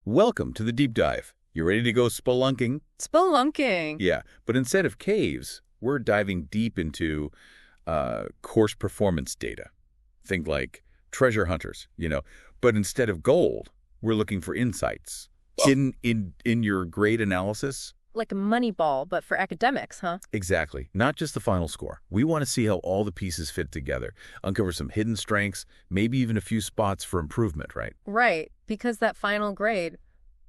Welcome to the deep dive. You ready to go spelunking? Spelunking. Yeah, but instead of caves, we're diving deep into course performance data. Think like treasure hunters, But instead of gold, we're looking for insights. Hidden in your grade analysis? Like a money ball, but for academics, huh? Exactly. Not just the final score. We want to see how all the pieces fit together, uncover some hidden strengths, maybe even a few spots for improvement, right? Right, because that final grade,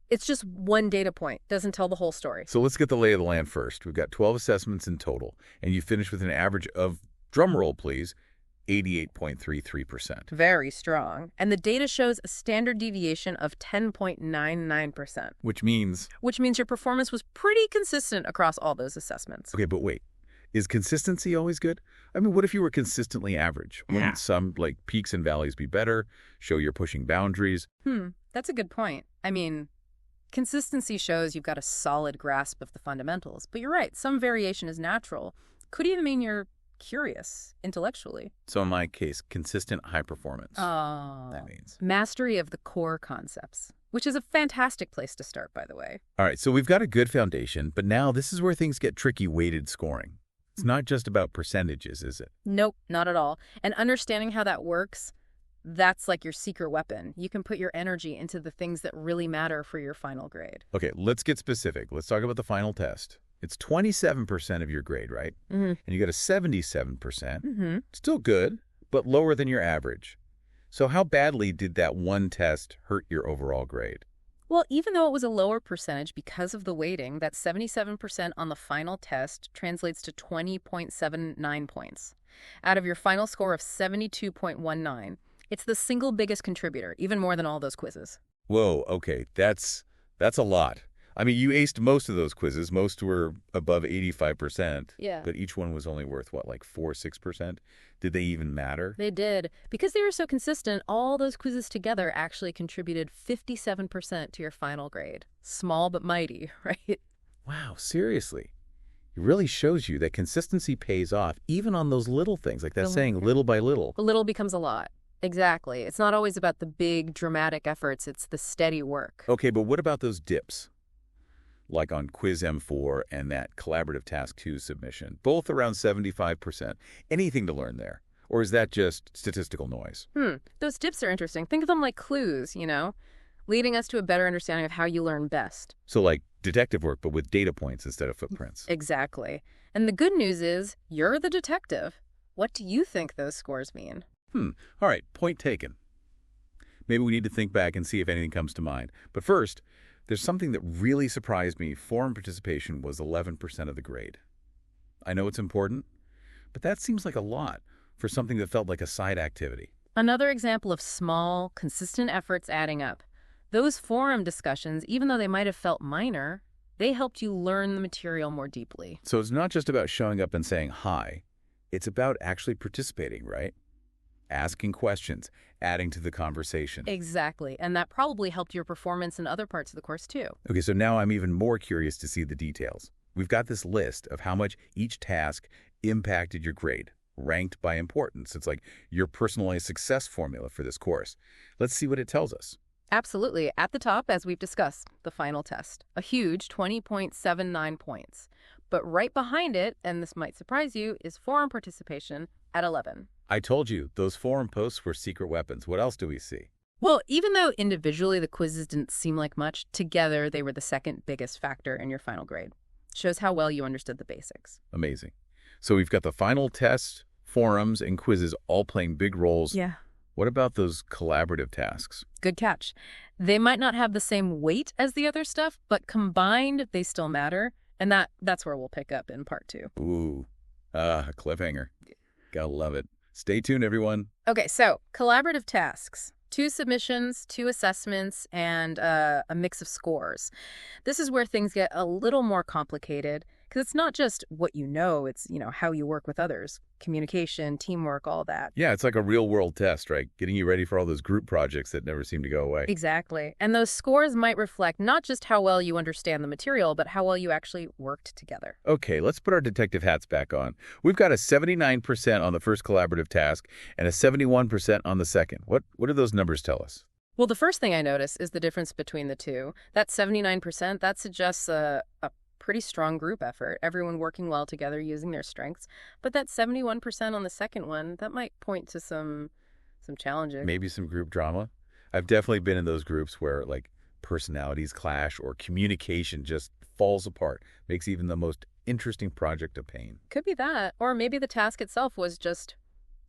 it's just one data point, doesn't tell the whole story. So let's get the lay of the land first. We've got 12 assessments in total, and you finished with an average of, drumroll please, 88.33%. Very strong. And the data shows a standard deviation of 10.99%. Which means... Which means your performance was pretty consistent across all those assessments. Okay, but wait. Is consistency always good? I mean, what if you were consistently average? Wouldn't some, peaks and valleys be better? Show you're pushing boundaries? That's a good point. I mean, consistency shows you've got a solid grasp of the fundamentals. But you're right, some variation is natural. Could even mean you're curious intellectually. So in my case, consistent high performance. Oh. That means mastery of the core concepts, which is a fantastic place to start, by the way. All right, so we've got a good foundation, but now this is where things get tricky. Weighted scoring. It's not just about percentages, is it? Nope, not at all. And understanding how that works, that's like your secret weapon. You can put your energy into the things that really matter for your final grade. Okay, let's get specific. Let's talk about the final test. It's 27% of your grade, right? Mm-hmm. And you got a 77%. Mm-hmm. Still good, but lower than your average. So how badly did that one test hurt your overall grade? Well, even though it was a lower percentage because of the weighting, that 77% on the final test translates to 20.79 points. Out of your final score of 72.19, it's the single biggest contributor, even more than all those quizzes. Whoa, okay, that's a lot. I mean, you aced most of those quizzes. Most were above 85%. Yeah. But each one was only worth, what, like 4, 6%? Did they even matter? They did. Because they were so consistent, all those quizzes together actually contributed 57% to your final grade. Small but mighty, right? Wow, seriously. It really shows you that consistency pays off, even on those little things, like that saying, little by little. A little becomes a lot. Exactly. It's not always about the big, dramatic efforts. It's the steady work. Okay, but what about those dips? Like on Quiz M4 and that collaborative task 2 submission, both around 75%. Anything to learn there? Or is that just statistical noise? Those dips are interesting. Think of them like clues, leading us to a better understanding of how you learn best. So like detective work, but with data points instead of footprints. Exactly. And the good news is, you're the detective. What do you think those scores mean? All right, point taken. Maybe we need to think back and see if anything comes to mind. But first, there's something that really surprised me. Forum participation was 11% of the grade. I know it's important, but that seems like a lot for something that felt like a side activity. Another example of small, consistent efforts adding up. Those forum discussions, even though they might have felt minor, they helped you learn the material more deeply. So it's not just about showing up and saying hi. It's about actually participating, right? Asking questions, adding to the conversation. Exactly. And that probably helped your performance in other parts of the course, too. Okay, so now I'm even more curious to see the details. We've got this list of how much each task impacted your grade, ranked by importance. It's like your personalized success formula for this course. Let's see what it tells us. Absolutely. At the top, as we've discussed, the final test. A huge 20.79 points. But right behind it, and this might surprise you, is forum participation at 11. I told you, those forum posts were secret weapons. What else do we see? Well, even though individually the quizzes didn't seem like much, together they were the second biggest factor in your final grade. Shows how well you understood the basics. Amazing. So we've got the final test, forums, and quizzes all playing big roles. Yeah. What about those collaborative tasks? Good catch. They might not have the same weight as the other stuff, but combined, they still matter. And that's where we'll pick up in part 2. Ooh, a cliffhanger. Gotta love it. Stay tuned, everyone. Okay, so collaborative tasks. 2 submissions, 2 assessments, and a mix of scores. This is where things get a little more complicated because it's not just what you know, it's, how you work with others. Communication, teamwork, all that. Yeah, it's like a real-world test, right? Getting you ready for all those group projects that never seem to go away. Exactly. And those scores might reflect not just how well you understand the material, but how well you actually worked together. Okay, let's put our detective hats back on. We've got a 79% on the first collaborative task and a 71% on the second. What do those numbers tell us? Well, the first thing I notice is the difference between the two. That 79%, that suggests a pretty strong group effort, everyone working well together using their strengths. But that 71% on the second one, that might point to some challenges. Maybe some group drama. I've definitely been in those groups where like personalities clash or communication just falls apart, makes even the most interesting project a pain. Could be that. Or maybe the task itself was just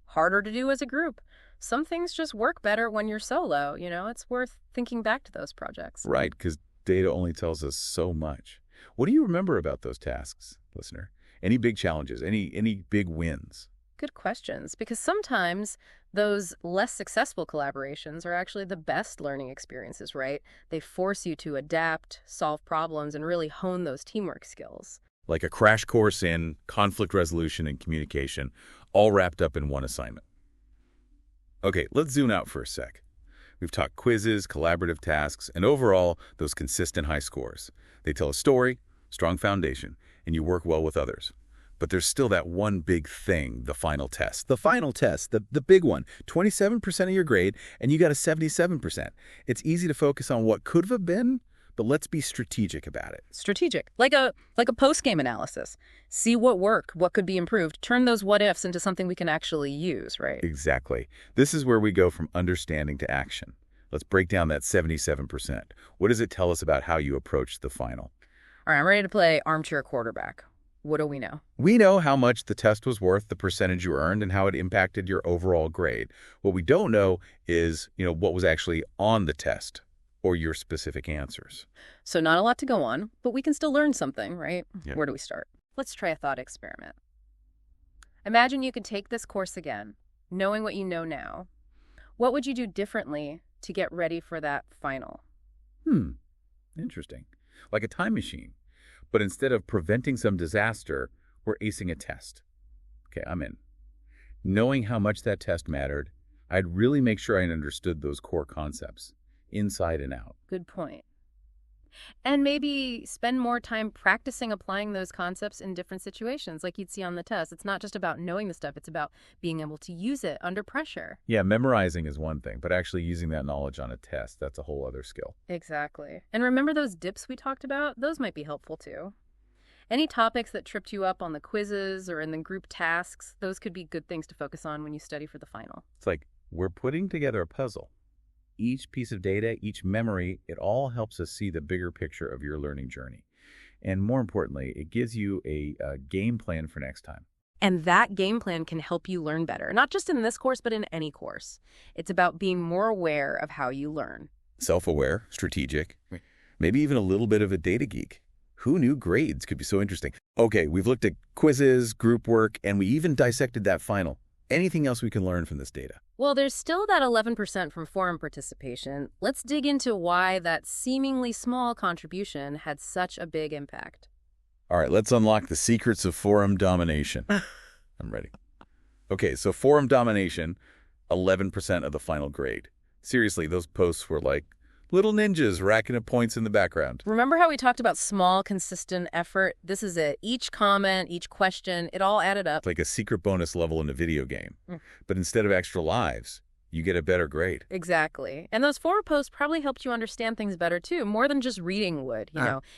harder to do as a group. Some things just work better when you're solo, It's worth thinking back to those projects. Right, because data only tells us so much. What do you remember about those tasks, listener? Any big challenges? Any big wins? Good questions, because sometimes those less successful collaborations are actually the best learning experiences, right? They force you to adapt, solve problems, and really hone those teamwork skills. Like a crash course in conflict resolution and communication, all wrapped up in one assignment. Okay, let's zoom out for a sec. We've talked quizzes, collaborative tasks, and overall, those consistent high scores. They tell a story, strong foundation, and you work well with others. But there's still that one big thing, the final test. The final test, the big one, 27% of your grade, and you got a 77%. It's easy to focus on what could have been, but let's be strategic about it. Strategic, like a post-game analysis. See what worked, what could be improved, turn those what-ifs into something we can actually use, right? Exactly. This is where we go from understanding to action. Let's break down that 77%. What does it tell us about how you approach the final? All right, I'm ready to play armchair quarterback. What do we know? We know how much the test was worth, the percentage you earned, and how it impacted your overall grade. What we don't know is, what was actually on the test or your specific answers. So not a lot to go on, but we can still learn something, right? Yep. Where do we start? Let's try a thought experiment. Imagine you could take this course again, knowing what you know now. What would you do differently to get ready for that final? Interesting. Like a time machine. But instead of preventing some disaster, we're acing a test. Okay, I'm in. Knowing how much that test mattered, I'd really make sure I understood those core concepts, inside and out. Good point. And maybe spend more time practicing applying those concepts in different situations, like you'd see on the test. It's not just about knowing the stuff, it's about being able to use it under pressure. Yeah, memorizing is one thing, but actually using that knowledge on a test, that's a whole other skill. Exactly. And remember those dips we talked about? Those might be helpful too. Any topics that tripped you up on the quizzes or in the group tasks, those could be good things to focus on when you study for the final. It's like we're putting together a puzzle. Each piece of data, each memory, it all helps us see the bigger picture of your learning journey. And more importantly, it gives you a game plan for next time. And that game plan can help you learn better, not just in this course, but in any course. It's about being more aware of how you learn. Self-aware, strategic, maybe even a little bit of a data geek. Who knew grades could be so interesting? Okay, we've looked at quizzes, group work, and we even dissected that final. Anything else we can learn from this data? Well, there's still that 11% from forum participation. Let's dig into why that seemingly small contribution had such a big impact. All right, let's unlock the secrets of forum domination. I'm ready. Okay, so forum domination, 11% of the final grade. Seriously, those posts were like little ninjas racking up points in the background. Remember how we talked about small, consistent effort? This is it. Each comment, each question, it all added up. It's like a secret bonus level in a video game. But instead of extra lives, you get a better grade. Exactly. And those forum posts probably helped you understand things better, too, more than just reading would,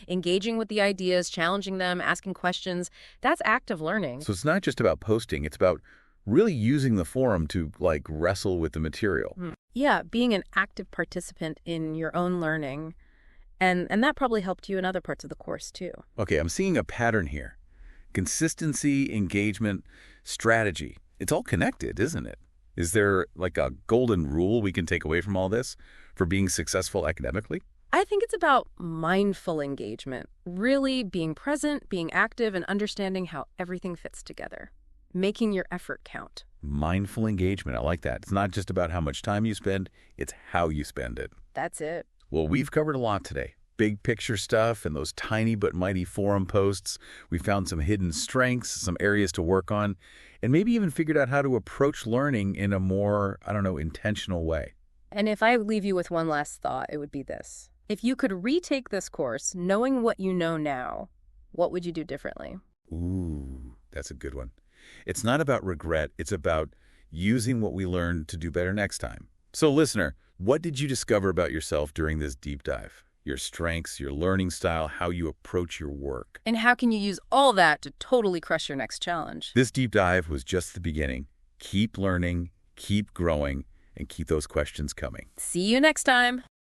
engaging with the ideas, challenging them, asking questions. That's active learning. So it's not just about posting. It's about really using the forum to, wrestle with the material. Yeah, being an active participant in your own learning. And that probably helped you in other parts of the course, too. Okay, I'm seeing a pattern here. Consistency, engagement, strategy. It's all connected, isn't it? Is there a golden rule we can take away from all this for being successful academically? I think it's about mindful engagement, really being present, being active, and understanding how everything fits together. Making your effort count. Mindful engagement. I like that. It's not just about how much time you spend, it's how you spend it. That's it. Well, we've covered a lot today. Big picture stuff and those tiny but mighty forum posts. We found some hidden strengths, some areas to work on, and maybe even figured out how to approach learning in a more, intentional way. And if I leave you with one last thought, it would be this. If you could retake this course, knowing what you know now, what would you do differently? Ooh, that's a good one. It's not about regret. It's about using what we learned to do better next time. So listener, What did you discover about yourself during this deep dive? Your strengths, your learning style, how you approach your work. And how can you use all that to totally crush your next challenge? This deep dive was just the beginning. Keep learning, keep growing, and keep those questions coming. See you next time.